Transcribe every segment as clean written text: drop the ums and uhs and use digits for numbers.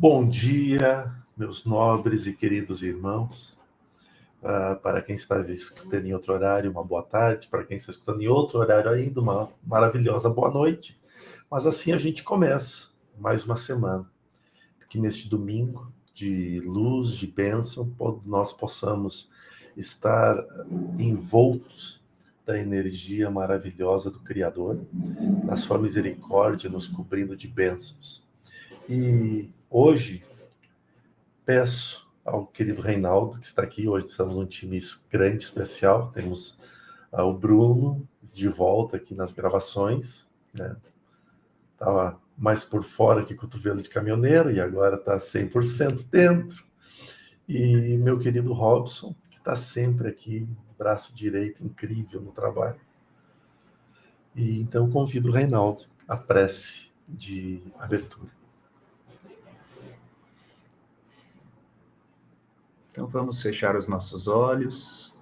Bom dia, meus nobres e queridos irmãos. Para quem está escutando em outro horário, uma boa tarde. Para quem está escutando em outro horário ainda, uma maravilhosa boa noite. Mas assim a gente começa mais uma semana. Que neste domingo de luz, de bênção, nós possamos estar envoltos da energia maravilhosa do Criador, da sua misericórdia nos cobrindo de bênçãos. E hoje peço ao querido Reinaldo, que está aqui, hoje estamos num time grande, especial, temos o Bruno de volta aqui nas gravações, né? Estava mais por fora que cotovelo de caminhoneiro e agora está 100% dentro. E meu querido Robson, que está sempre aqui, braço direito incrível no trabalho. E então convido o Reinaldo à prece de abertura. Então vamos fechar os nossos olhos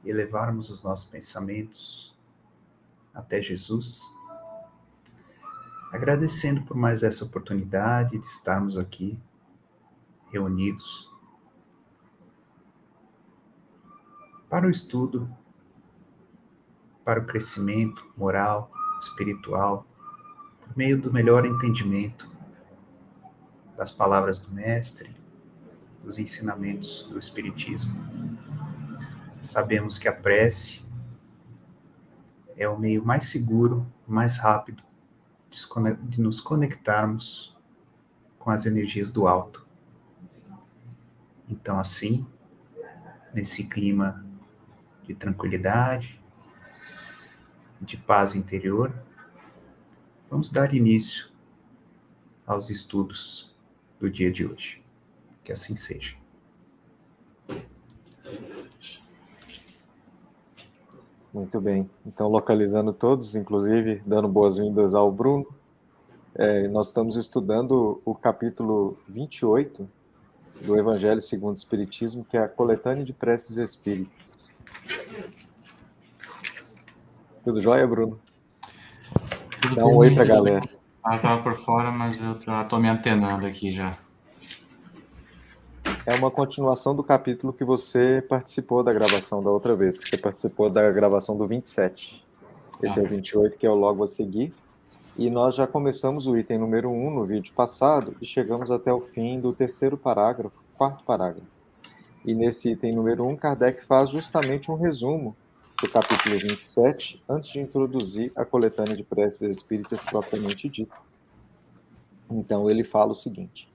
e levarmos os nossos pensamentos até Jesus, agradecendo por mais essa oportunidade de estarmos aqui reunidos para o estudo, para o crescimento moral, espiritual, por meio do melhor entendimento das palavras do Mestre, dos ensinamentos do Espiritismo. Sabemos que a prece é o meio mais seguro, mais rápido de nos conectarmos com as energias do alto. Então, assim, nesse clima de tranquilidade, de paz interior, vamos dar início aos estudos do dia de hoje. Que assim seja. Muito bem. Então, localizando todos, inclusive dando boas-vindas ao Bruno, nós estamos estudando o capítulo 28 do Evangelho segundo o Espiritismo, que é a coletânea de preces espíritas. Tudo jóia, Bruno? Tudo Dá um oi pra galera. Eu estava por fora, mas eu já estou me antenando aqui já. É uma continuação do capítulo que você participou da gravação da outra vez, que você participou da gravação do 27. Esse é o 28, que é o logo a seguir. E nós já começamos o item número 1 no vídeo passado e chegamos até o fim do terceiro parágrafo, quarto parágrafo. E nesse item número 1, Kardec faz justamente um resumo do capítulo 27, antes de introduzir a coletânea de preces espíritas propriamente dita. Então ele fala o seguinte: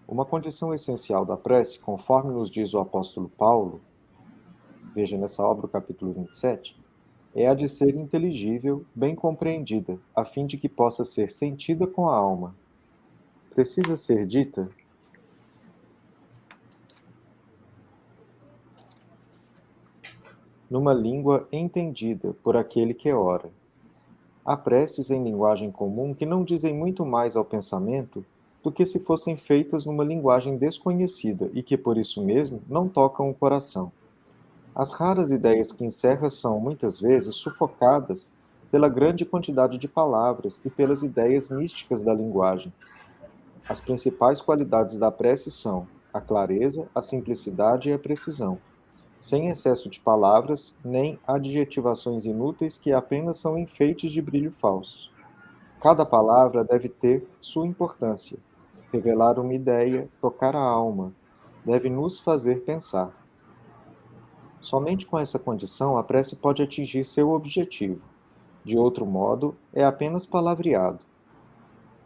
uma condição essencial da prece, conforme nos diz o apóstolo Paulo, veja nessa obra o capítulo 27, é a de ser inteligível, bem compreendida, a fim de que possa ser sentida com a alma. Precisa ser dita? Numa língua entendida por aquele que ora. Há preces em linguagem comum que não dizem muito mais ao pensamento do que se fossem feitas numa linguagem desconhecida e que, por isso mesmo, não tocam o coração. As raras ideias que encerra são, muitas vezes, sufocadas pela grande quantidade de palavras e pelas ideias místicas da linguagem. As principais qualidades da prece são a clareza, a simplicidade e a precisão, sem excesso de palavras, nem adjetivações inúteis que apenas são enfeites de brilho falso. Cada palavra deve ter sua importância, revelar uma ideia, tocar a alma, deve nos fazer pensar. Somente com essa condição a prece pode atingir seu objetivo. De outro modo, é apenas palavreado.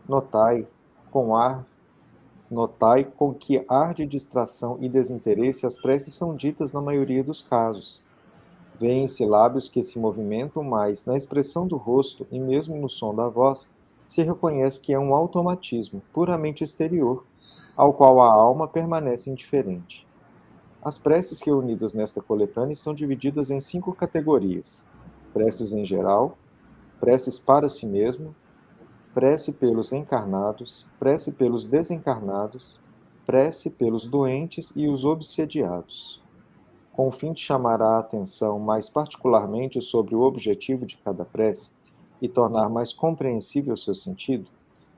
Notai com que ar de distração e desinteresse as preces são ditas na maioria dos casos. Vêem-se lábios que se movimentam, mas na expressão do rosto e mesmo no som da voz se reconhece que é um automatismo puramente exterior, ao qual a alma permanece indiferente. As preces reunidas nesta coletânea estão divididas em 5 categorias: preces em geral, preces para si mesmo, prece pelos encarnados, prece pelos desencarnados, prece pelos doentes e os obsediados. Com o fim de chamar a atenção mais particularmente sobre o objetivo de cada prece e tornar mais compreensível seu sentido,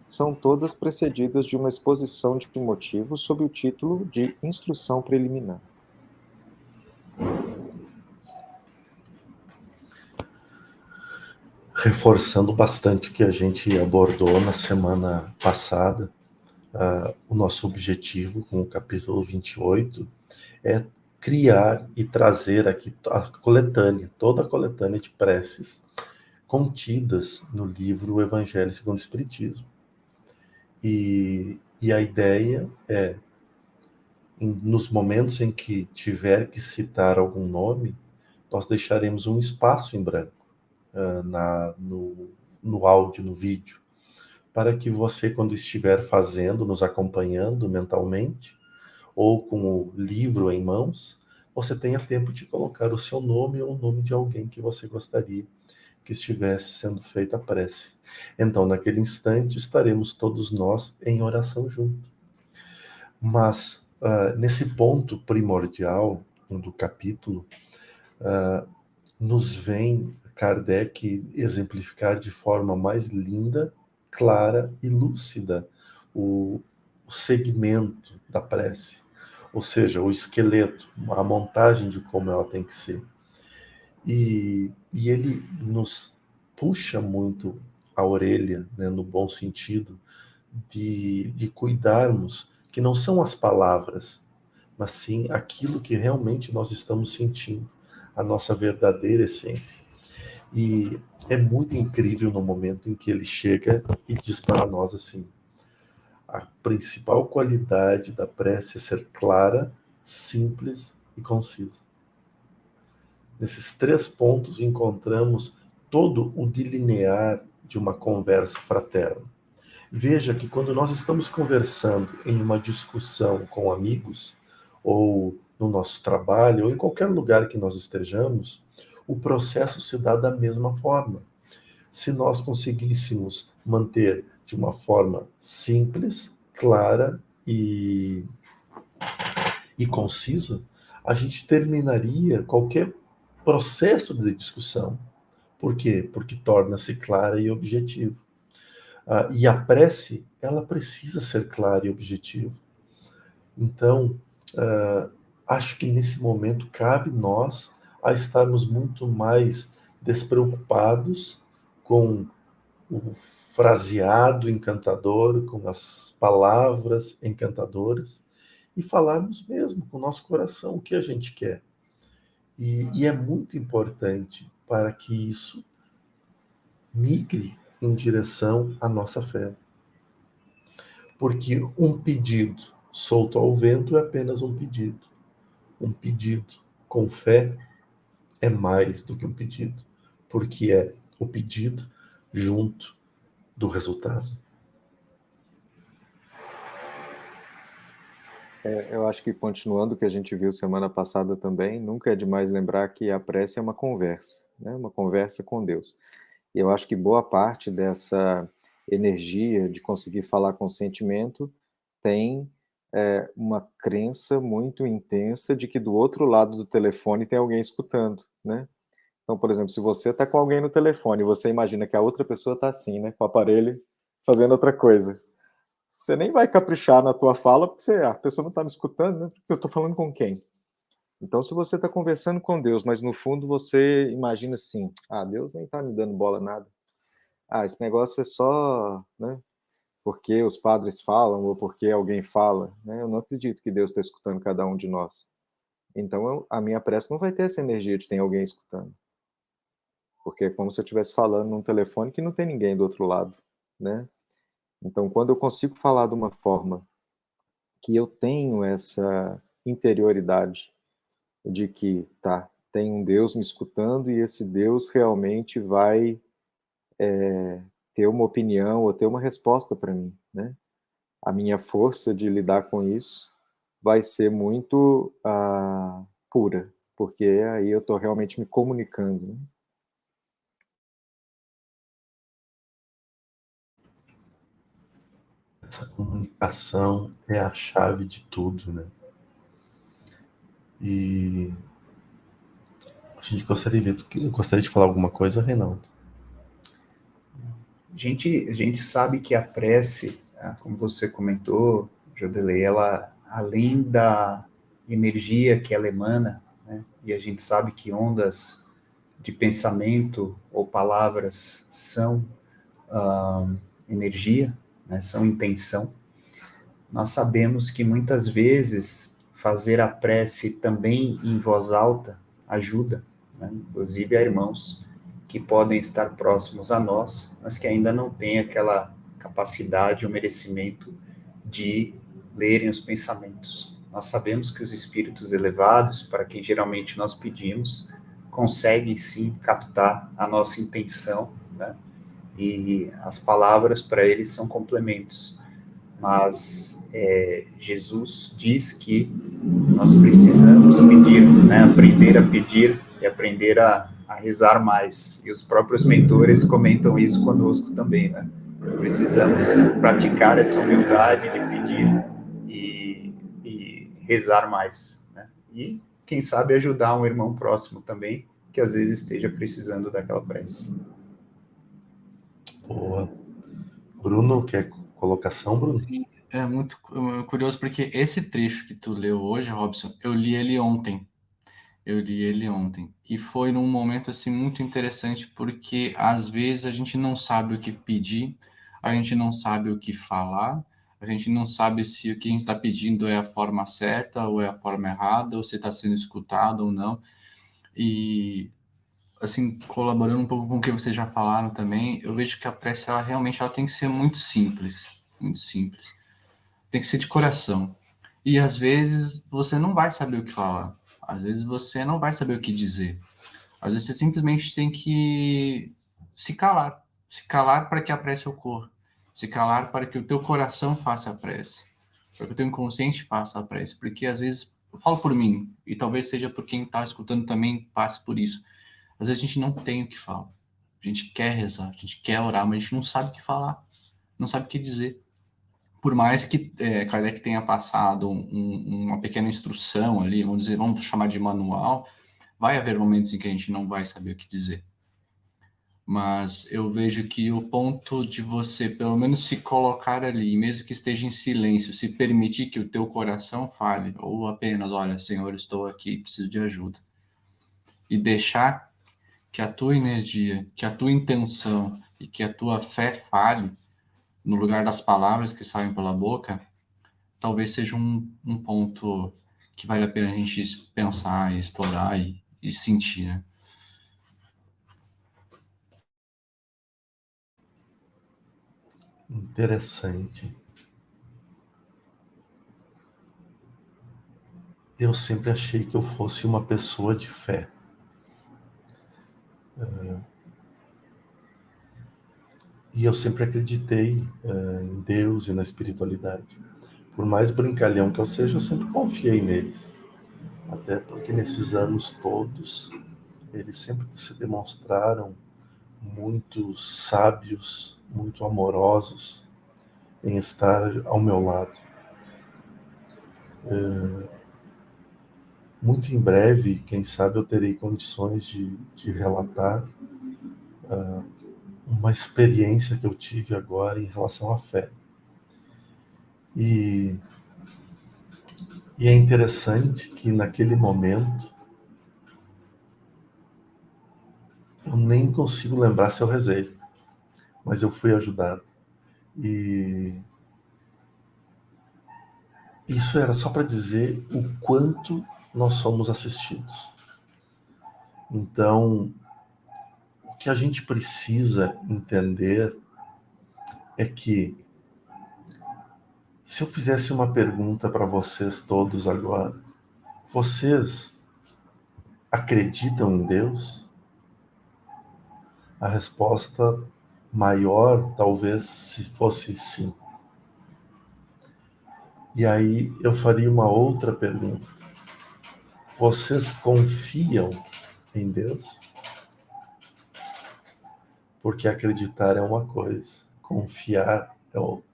são todas precedidas de uma exposição de motivos sob o título de instrução preliminar. Reforçando bastante o que a gente abordou na semana passada, o nosso objetivo com o capítulo 28 é criar e trazer aqui a coletânea, toda a coletânea de preces contidas no livro Evangelho segundo o Espiritismo. E a ideia é, nos momentos em que tiver que citar algum nome, nós deixaremos um espaço em branco no áudio, no vídeo, para que você, quando estiver fazendo, nos acompanhando mentalmente, ou com o livro em mãos, você tenha tempo de colocar o seu nome ou o nome de alguém que você gostaria que estivesse sendo feita a prece. Então, naquele instante, estaremos todos nós em oração junto. Mas, nesse ponto primordial do capítulo, nos vem Kardec exemplificar de forma mais linda, clara e lúcida o segmento da prece, ou seja, o esqueleto, a montagem de como ela tem que ser. E ele nos puxa muito a orelha, né, no bom sentido, de cuidarmos que não são as palavras, mas sim aquilo que realmente nós estamos sentindo, a nossa verdadeira essência. E é muito incrível no momento em que ele chega e diz para nós assim: a principal qualidade da prece é ser clara, simples e concisa. Nesses 3 pontos encontramos todo o delinear de uma conversa fraterna. Veja que quando nós estamos conversando em uma discussão com amigos, ou no nosso trabalho, ou em qualquer lugar que nós estejamos, o processo se dá da mesma forma. Se nós conseguíssemos manter de uma forma simples, clara e concisa, a gente terminaria qualquer processo de discussão. Por quê? Porque torna-se clara e objetiva. E a prece, ela precisa ser clara e objetiva. Então, acho que nesse momento cabe nós a estarmos muito mais despreocupados com o fraseado encantador, com as palavras encantadoras, e falarmos mesmo com o nosso coração o que a gente quer. E é muito importante para que isso migre em direção à nossa fé. Porque um pedido solto ao vento é apenas um pedido. Um pedido com fé é mais do que um pedido, porque é o pedido junto do resultado. Eu acho que, continuando o que a gente viu semana passada também, nunca é demais lembrar que a prece é uma conversa, né? Uma conversa com Deus. E eu acho que boa parte dessa energia de conseguir falar com sentimento tem uma crença muito intensa de que do outro lado do telefone tem alguém escutando, né? Então, por exemplo, se você está com alguém no telefone e você imagina que a outra pessoa está assim, né, com o aparelho, fazendo outra coisa, você nem vai caprichar na tua fala, porque a pessoa não está me escutando, né? Porque eu estou falando com quem? Então, se você está conversando com Deus, mas no fundo você imagina assim: Deus nem está me dando bola nada. Esse negócio é só, né, porque os padres falam ou porque alguém fala, né? Eu não acredito que Deus está escutando cada um de nós. Então, a minha prece não vai ter essa energia de ter alguém escutando. Porque é como se eu estivesse falando num telefone que não tem ninguém do outro lado, né? Então, quando eu consigo falar de uma forma que eu tenho essa interioridade de que, tem um Deus me escutando e esse Deus realmente vai ter uma opinião ou ter uma resposta para mim, né? A minha força de lidar com isso vai ser muito pura, porque aí eu estou realmente me comunicando, né? Essa comunicação é a chave de tudo, né? E a gente gostaria de falar alguma coisa, Reinaldo? A gente sabe que a prece, como você comentou, Jodelei, ela, além da energia que ela emana, né, e a gente sabe que ondas de pensamento ou palavras são energia, né, são intenção, nós sabemos que muitas vezes fazer a prece também em voz alta ajuda, né? Inclusive há irmãos que podem estar próximos a nós, mas que ainda não têm aquela capacidade ou merecimento de lerem os pensamentos. Nós sabemos que os espíritos elevados, para quem geralmente nós pedimos, conseguem sim captar a nossa intenção, né? E as palavras para eles são complementos. Mas Jesus diz que nós precisamos pedir, né? Aprender a pedir e aprender a rezar mais. E os próprios mentores comentam isso conosco também, né? Precisamos praticar essa humildade de pedir e rezar mais, né? E, quem sabe, ajudar um irmão próximo também, que às vezes esteja precisando daquela prece. Boa. Bruno, quer colocação, Bruno? Sim, é muito curioso, porque esse trecho que tu leu hoje, Robson, eu li ele ontem. E foi num momento, assim, muito interessante, porque às vezes a gente não sabe o que pedir, a gente não sabe o que falar, a gente não sabe se o que a gente está pedindo é a forma certa ou é a forma errada, ou se está sendo escutado ou não. E, assim, colaborando um pouco com o que vocês já falaram também, eu vejo que a prece, ela realmente ela tem que ser muito simples, muito simples. Tem que ser de coração. E às vezes você não vai saber o que falar. Às vezes você não vai saber o que dizer. Às vezes você simplesmente tem que se calar. Se calar para que a prece ocorra. Se calar para que o teu coração faça a prece. Para que o teu inconsciente faça a prece. Porque às vezes, eu falo por mim, e talvez seja por quem está escutando também passe por isso. Às vezes a gente não tem o que falar. A gente quer rezar, a gente quer orar, mas a gente não sabe o que falar. Não sabe o que dizer. Por mais que Kardec tenha passado uma pequena instrução ali, vamos chamar de manual, vai haver momentos em que a gente não vai saber o que dizer. Mas eu vejo que o ponto de você, pelo menos, se colocar ali, mesmo que esteja em silêncio, se permitir que o teu coração fale, ou apenas, olha, Senhor, estou aqui, preciso de ajuda. E deixar que a tua energia, que a tua intenção e que a tua fé fale, no lugar das palavras que saem pela boca, talvez seja um ponto que vale a pena a gente pensar e explorar e sentir, né? Interessante. Eu sempre achei que eu fosse uma pessoa de fé. E eu sempre acreditei em Deus e na espiritualidade. Por mais brincalhão que eu seja, eu sempre confiei neles. Até porque nesses anos todos, eles sempre se demonstraram muito sábios, muito amorosos em estar ao meu lado. Muito em breve, quem sabe, eu terei condições de relatar uma experiência que eu tive agora em relação à fé. E é interessante que naquele momento eu nem consigo lembrar se eu rezei, mas eu fui ajudado. E isso era só para dizer o quanto nós somos assistidos. Então, o que a gente precisa entender é que se eu fizesse uma pergunta para vocês todos agora, vocês acreditam em Deus? A resposta maior talvez se fosse sim. E aí eu faria uma outra pergunta. Vocês confiam em Deus? Porque acreditar é uma coisa, confiar é outra.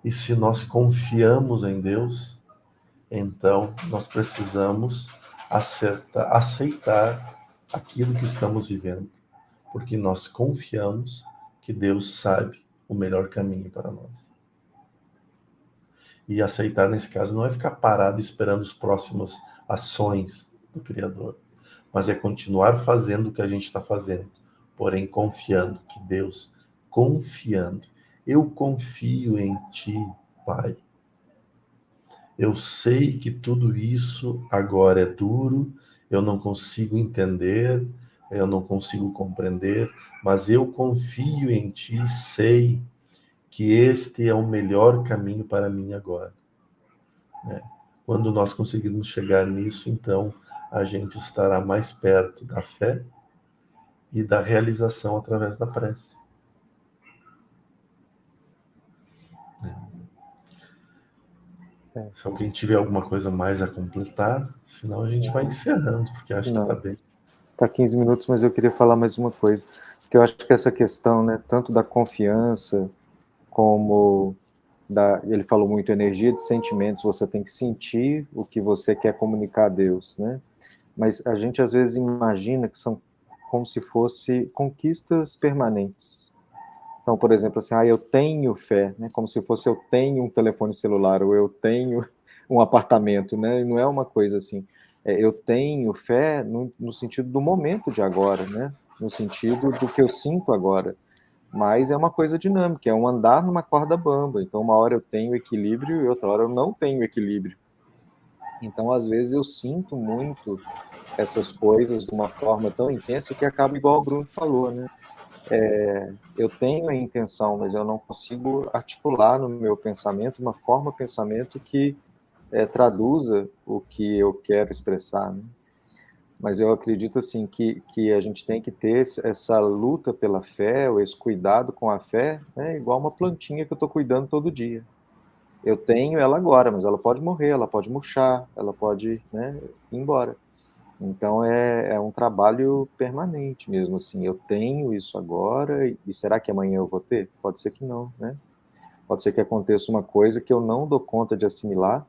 E se nós confiamos em Deus, então nós precisamos aceitar aquilo que estamos vivendo. Porque nós confiamos que Deus sabe o melhor caminho para nós. E aceitar, nesse caso, não é ficar parado esperando as próximas ações do Criador, mas é continuar fazendo o que a gente está fazendo, porém confiando que Deus, eu confio em Ti, Pai. Eu sei que tudo isso agora é duro, eu não consigo entender, eu não consigo compreender, mas eu confio em Ti, sei que este é o melhor caminho para mim agora. Quando nós conseguirmos chegar nisso, então a gente estará mais perto da fé e da realização através da prece. Se alguém tiver alguma coisa mais a completar, senão a gente vai encerrando, porque acho que está bem. Está 15 minutos, mas eu queria falar mais uma coisa, que eu acho que essa questão, né, tanto da confiança como ele falou muito energia de sentimentos, você tem que sentir o que você quer comunicar a Deus, né? Mas a gente às vezes imagina que são como se fosse conquistas permanentes. Então, por exemplo, assim, eu tenho fé, né? Como se fosse eu tenho um telefone celular ou eu tenho um apartamento, né? E não é uma coisa assim. Eu tenho fé no sentido do momento de agora, né? No sentido do que eu sinto agora. Mas é uma coisa dinâmica, é um andar numa corda bamba. Então, uma hora eu tenho equilíbrio e outra hora eu não tenho equilíbrio. Então, às vezes, eu sinto muito essas coisas de uma forma tão intensa que acaba igual o Bruno falou, né? Eu tenho a intenção, mas eu não consigo articular no meu pensamento uma forma de pensamento que traduza o que eu quero expressar, né? Mas eu acredito assim que a gente tem que ter essa luta pela fé, ou esse cuidado com a fé, né, igual uma plantinha que eu estou cuidando todo dia. Eu tenho ela agora, mas ela pode morrer, ela pode murchar, ela pode, né, ir embora. Então é um trabalho permanente mesmo, assim. Eu tenho isso agora, e será que amanhã eu vou ter? Pode ser que não, né? Pode ser que aconteça uma coisa que eu não dou conta de assimilar,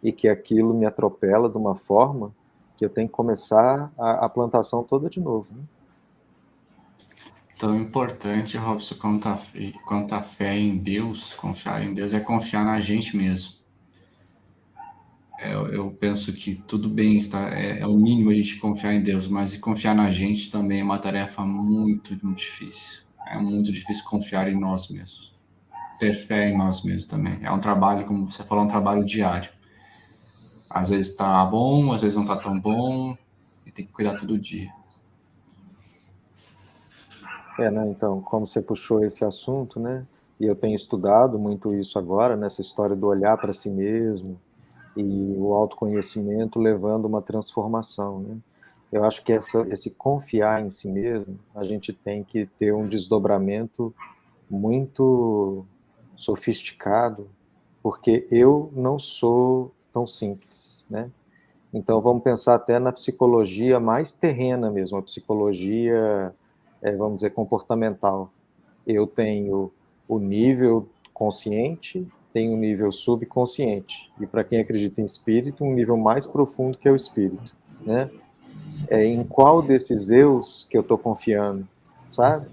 e que aquilo me atropela de uma forma que eu tenho que começar a plantação toda de novo, né? Tão importante, Robson, quanto a fé em Deus, confiar em Deus, é confiar na gente mesmo. Eu penso que tudo bem, é o mínimo a gente confiar em Deus, mas confiar na gente também é uma tarefa muito, muito difícil. É muito difícil confiar em nós mesmos. Ter fé em nós mesmos também. É um trabalho, como você falou, um trabalho diário. Às vezes tá bom, às vezes não tá tão bom, e tem que cuidar todo dia. Né? Então, como você puxou esse assunto, né? E eu tenho estudado muito isso agora, nessa história do olhar para si mesmo e o autoconhecimento levando uma transformação, né? Eu acho que esse confiar em si mesmo, a gente tem que ter um desdobramento muito sofisticado, porque eu não sou tão simples, né? Então vamos pensar até na psicologia mais terrena mesmo, a psicologia, vamos dizer, comportamental. Eu tenho o nível consciente, tenho o nível subconsciente, e para quem acredita em espírito, um nível mais profundo que é o espírito, né? Em qual desses eus que eu estou confiando, sabe?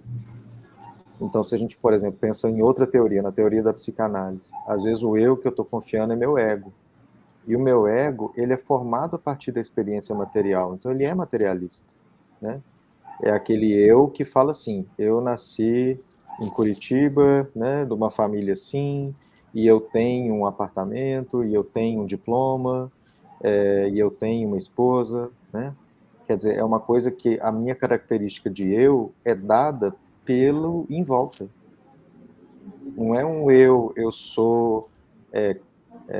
Então, se a gente, por exemplo, pensa em outra teoria, na teoria da psicanálise, às vezes o eu que eu estou confiando é meu ego. E o meu ego, ele é formado a partir da experiência material, então ele é materialista, né? É aquele eu que fala assim, eu nasci em Curitiba, né, de uma família assim, e eu tenho um apartamento, e eu tenho um diploma, e eu tenho uma esposa, né? Quer dizer, é uma coisa que a minha característica de eu é dada pelo em volta. Não é um eu sou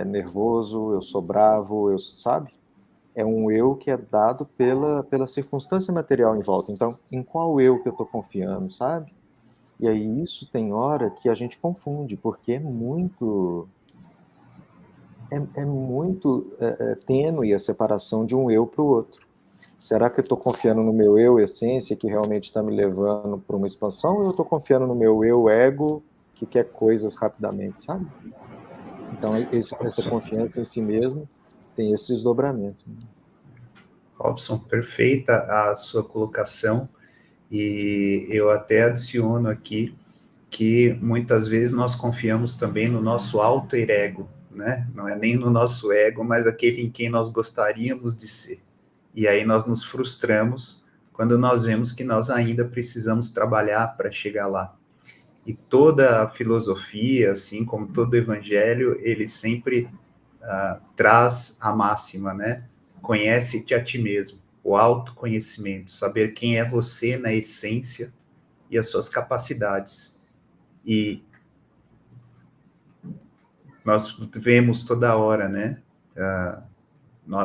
nervoso, eu sou bravo, sabe? É um eu que é dado pela circunstância material em volta. Então, em qual eu que eu estou confiando, sabe? E aí isso tem hora que a gente confunde, porque é muito tênue a separação de um eu para o outro. Será que eu estou confiando no meu eu essência, que realmente está me levando para uma expansão, ou eu estou confiando no meu eu ego, que quer coisas rapidamente, sabe? Então, essa confiança em si mesmo tem esse desdobramento. Robson, perfeita a sua colocação, e eu até adiciono aqui porque muitas vezes nós confiamos também no nosso alter ego, né? Não é nem no nosso ego, mas aquele em quem nós gostaríamos de ser. E aí nós nos frustramos quando nós vemos que nós ainda precisamos trabalhar para chegar lá. E toda a filosofia, assim como todo o evangelho, ele sempre traz a máxima, né? Conhece-te a ti mesmo, o autoconhecimento, saber quem é você na essência e as suas capacidades. E nós vemos toda hora, né?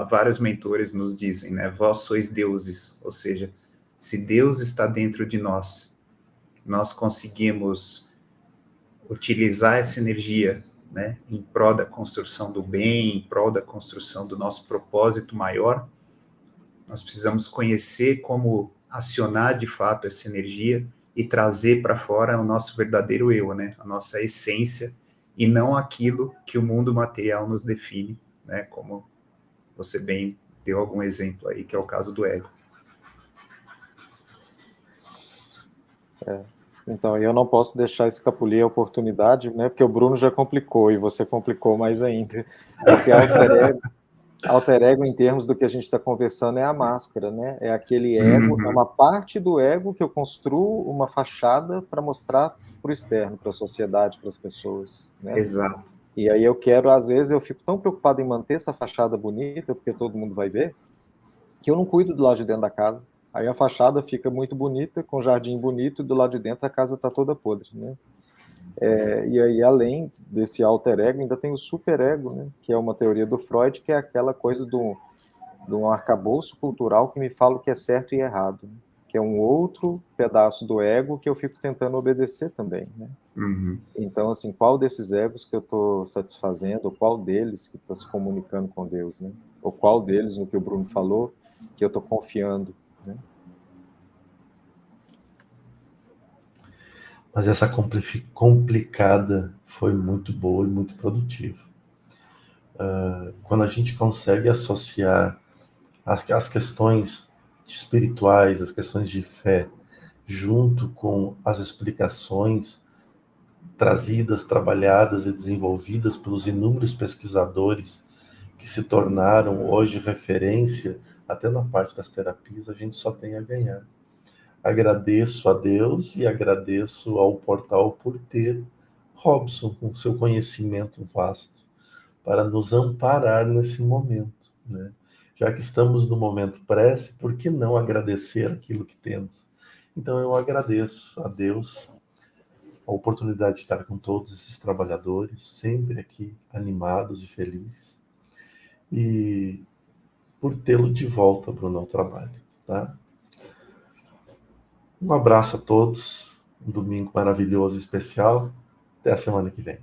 Vários mentores nos dizem, né? Vós sois deuses, ou seja, se Deus está dentro de nós, nós conseguimos utilizar essa energia, né, em prol da construção do bem, em prol da construção do nosso propósito maior. Nós precisamos conhecer como acionar de fato essa energia e trazer para fora o nosso verdadeiro eu, né, a nossa essência, e não aquilo que o mundo material nos define, né, como você bem deu algum exemplo aí, que é o caso do ego. Então, eu não posso deixar escapulir a oportunidade, né? Porque o Bruno já complicou e você complicou mais ainda. Porque alter ego, em termos do que a gente está conversando, é a máscara, né? É aquele ego, é uma parte do ego que eu construo uma fachada para mostrar para o externo, para a sociedade, para as pessoas, né? Exato. E aí às vezes eu fico tão preocupado em manter essa fachada bonita, porque todo mundo vai ver, que eu não cuido do lado de dentro da casa. Aí a fachada fica muito bonita, com jardim bonito, e do lado de dentro a casa está toda podre, né? E aí, além desse alter ego, ainda tem o superego, né? Que é uma teoria do Freud, que é aquela coisa de um arcabouço cultural que me fala o que é certo e errado, né? Que é um outro pedaço do ego que eu fico tentando obedecer também, né? Então, assim, qual desses egos que eu estou satisfazendo, ou qual deles que está se comunicando com Deus, né? Ou qual deles, no que o Bruno falou, que eu estou confiando, né? Mas essa complicada foi muito boa e muito produtiva. Quando a gente consegue associar as questões espirituais, as questões de fé, junto com as explicações trazidas, trabalhadas e desenvolvidas pelos inúmeros pesquisadores que se tornaram hoje referência, até na parte das terapias, a gente só tem a ganhar. Agradeço a Deus e agradeço ao portal por ter Robson com seu conhecimento vasto para nos amparar nesse momento, né? Já que estamos no momento prece, por que não agradecer aquilo que temos? Então eu agradeço a Deus a oportunidade de estar com todos esses trabalhadores, sempre aqui animados e felizes, e por tê-lo de volta, Bruno, ao trabalho, tá? Um abraço a todos, um domingo maravilhoso e especial. Até a semana que vem.